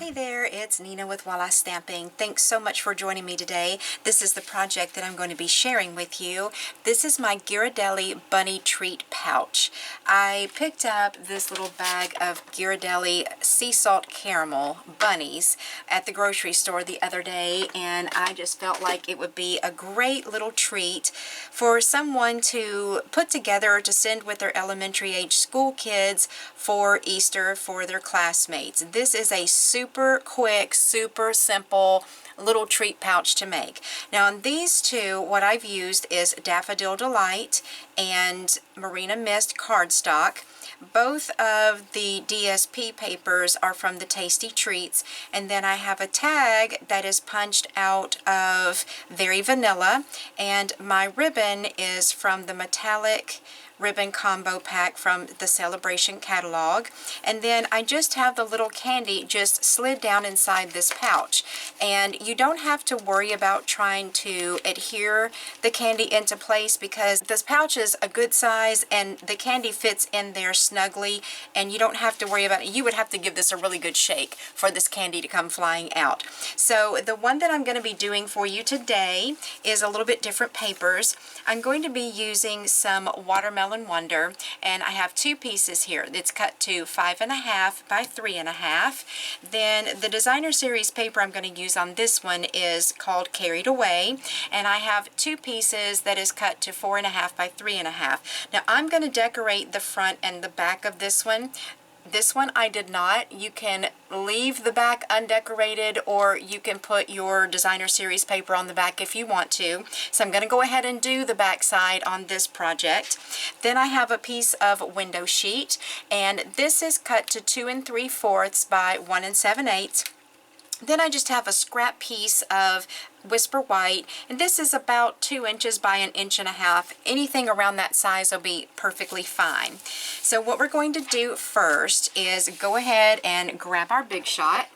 Hey there, it's Nina with Walla Stamping. Thanks so much for joining me today. This is the project that I'm going to be sharing with you. This is my Ghardelli Bunny Treat Pouch. I picked up this little bag of Ghardelli sea salt caramel bunnies at the grocery store the other day, and I just felt like it would be a great little treat for someone to put together to send with their elementary age school kids for Easter for their classmates. This is a super quick, super simple little treat pouch to make. Now on these two, what I've used is Daffodil Delight and Marina Mist cardstock. Both of the DSP papers are from the Tasty Treats, and then I have a tag that is punched out of Very Vanilla, and my ribbon is from the metallic ribbon combo pack from the Celebration catalog. And then I just have the little candy just slid down inside this pouch, and you don't have to worry about trying to adhere the candy into place because this pouch is a good size and the candy fits in there snugly, and you don't have to worry about it. You would have to give this a really good shake for this candy to come flying out. So the one that I'm going to be doing for you today is a little bit different papers. I'm going to be using some Watermelon Wonder, and I have two pieces here. It's cut to 5.5 by 3.5. Then the designer series paper I'm going to use on this one is called Carried Away, and I have two pieces that is cut to 4.5 by 3.5. Now I'm going to decorate the front and the back of this one. This one I did not. You can leave the back undecorated, or you can put your designer series paper on the back if you want to. So I'm going to go ahead and do the back side on this project. Then I have a piece of window sheet, and this is cut to 2 3/4 by 1 7/8. Then I just have a scrap piece of Whisper White, and this is about 2 inches by 1.5 inches. Anything around that size will be perfectly fine. So what we're going to do first is go ahead and grab our Big Shot.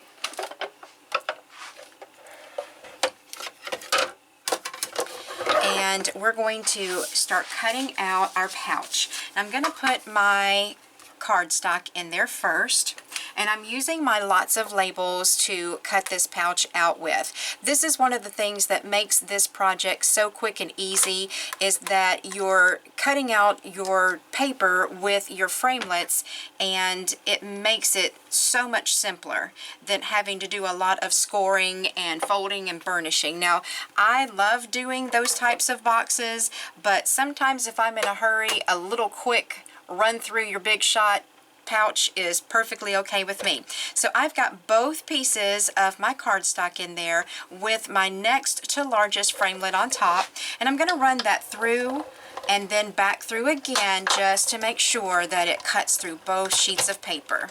And we're going to start cutting out our pouch. I'm going to put my cardstock in there first, and I'm using my lots of labels to cut this pouch out with. This is one of the things that makes this project so quick and easy, is that you're cutting out your paper with your framelits, and it makes it so much simpler than having to do a lot of scoring and folding and burnishing. Now, I love doing those types of boxes, but sometimes if I'm in a hurry, a little quick run through your Big Shot pouch is perfectly okay with me. So I've got both pieces of my cardstock in there with my next to largest framelit on top, and I'm going to run that through and then back through again just to make sure that it cuts through both sheets of paper.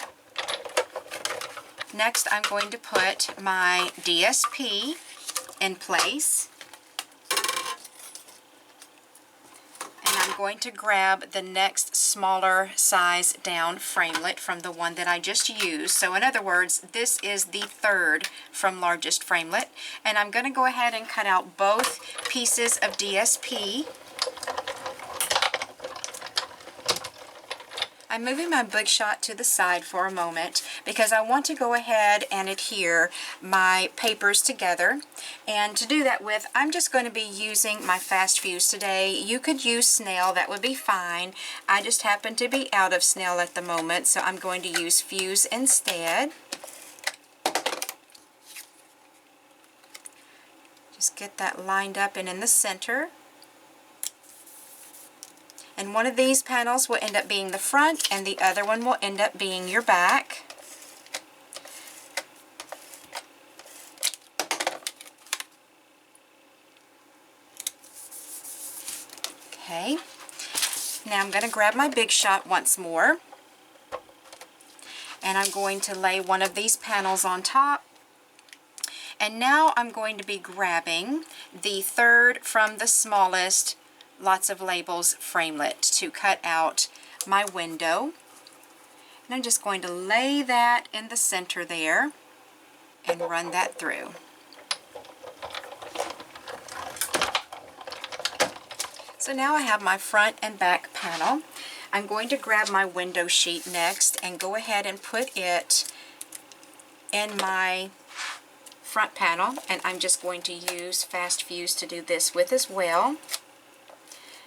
Next, I'm going to put my DSP in place. I'm going to grab the next smaller size down framelit from the one that I just used. So in other words, this is the third from largest framelit. And I'm going to go ahead and cut out both pieces of DSP. I'm moving my Big Shot to the side for a moment because I want to go ahead and adhere my papers together. And to do that with, I'm just going to be using my Fast Fuse today. You could use snail, that would be fine. I just happen to be out of snail at the moment, so I'm going to use Fuse instead. Just get that lined up and in the center. And one of these panels will end up being the front, and the other one will end up being your back. Okay, now I'm going to grab my Big Shot once more, and I'm going to lay one of these panels on top. And now I'm going to be grabbing the third from the smallest lots of labels framelit to cut out my window. And I'm just going to lay that in the center there and run that through. So now I have my front and back panel. I'm going to grab my window sheet next and go ahead and put it in my front panel, and I'm just going to use Fast Fuse to do this with as well.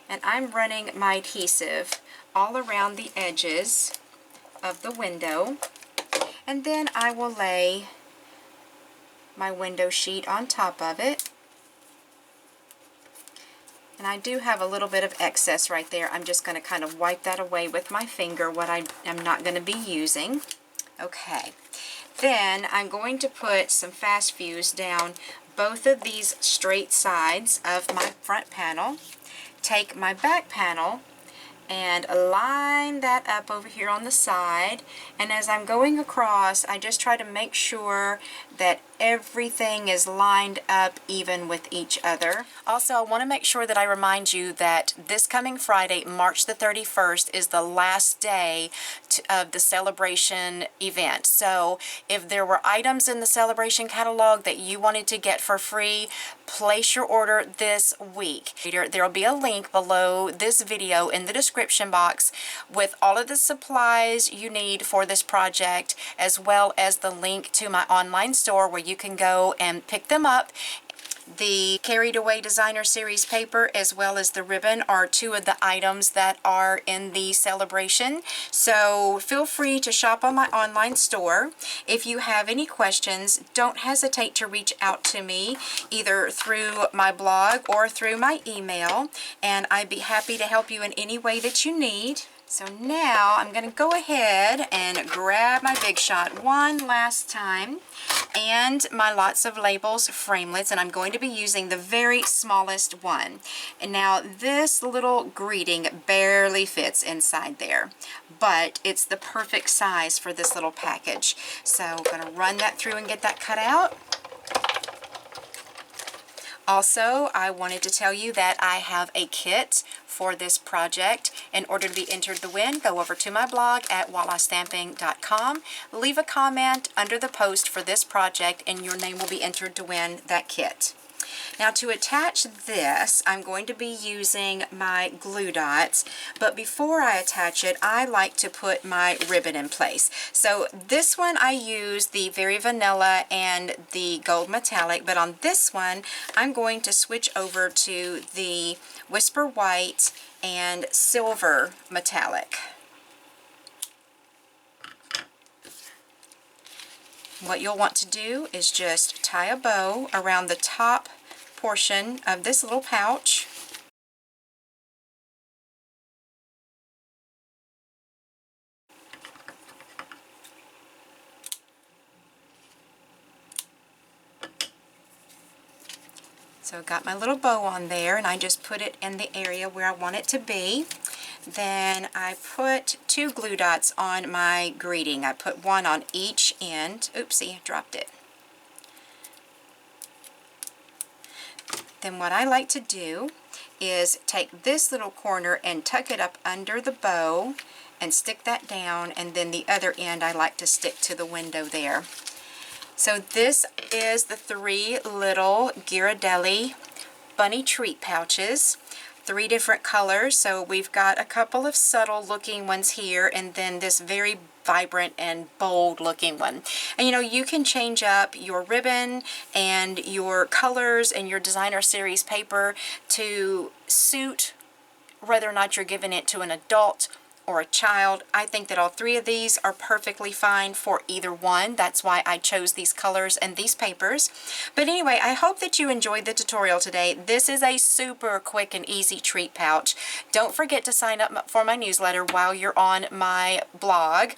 And I'm running my adhesive all around the edges of the window, and then I will lay my window sheet on top of it. And I do have a little bit of excess right there. I'm just going to kind of wipe that away with my finger, what I am not going to be using. Okay. Then I'm going to put some Fast Fuse down both of these straight sides of my front panel. Take my back panel and line that up over here on the side, and as I'm going across, I just try to make sure that everything is lined up even with each other. Also, I want to make sure that I remind you that this coming Friday, March the 31st, is the last day of the celebration event. So if there were items in the celebration catalog that you wanted to get for free, place your order this week. There will be a link below this video in the description box with all of the supplies you need for this project, as well as the link to my online store where you can go and pick them up. The Carried Away Designer Series paper as well as the ribbon are two of the items that are in the celebration. So feel free to shop on my online store. If you have any questions, don't hesitate to reach out to me either through my blog or through my email, and I'd be happy to help you in any way that you need. So now I'm going to go ahead and grab my Big Shot one last time and my Lots of Labels framelits, and I'm going to be using the very smallest one. And now this little greeting barely fits inside there, but it's the perfect size for this little package. So I'm going to run that through and get that cut out. Also, I wanted to tell you that I have a kit for this project. In order to be entered to win, go over to my blog at wallastamping.com, leave a comment under the post for this project, and your name will be entered to win that kit. Now to attach this, I'm going to be using my glue dots, but before I attach it, I like to put my ribbon in place. So this one I use the Very Vanilla and the Gold Metallic, but on this one, I'm going to switch over to the Whisper White and Silver Metallic. What you'll want to do is just tie a bow around the top portion of this little pouch. So I've got my little bow on there, and I just put it in the area where I want it to be. Then I put two glue dots on my greeting. I put one on each end. Oopsie, dropped it. Then what I like to do is take this little corner and tuck it up under the bow and stick that down, and then the other end I like to stick to the window there. So this is the three little Ghardelli bunny treat pouches. 3 different colors, so we've got a couple of subtle looking ones here, and then this very vibrant and bold looking one. And you know, you can change up your ribbon and your colors and your designer series paper to suit whether or not you're giving it to an adult or a child. I think that all 3 of these are perfectly fine for either one. That's why I chose these colors and these papers. But anyway, I hope that you enjoyed the tutorial today. This is a super quick and easy treat pouch. Don't forget to sign up for my newsletter while you're on my blog.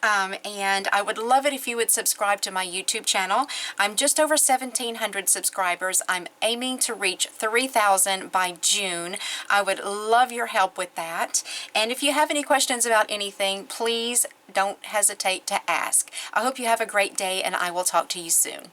And I would love it if you would subscribe to my YouTube channel. I'm just over 1,700 subscribers. I'm aiming to reach 3,000 by June. I would love your help with that. And if you have any questions about anything, please don't hesitate to ask. I hope you have a great day, and I will talk to you soon.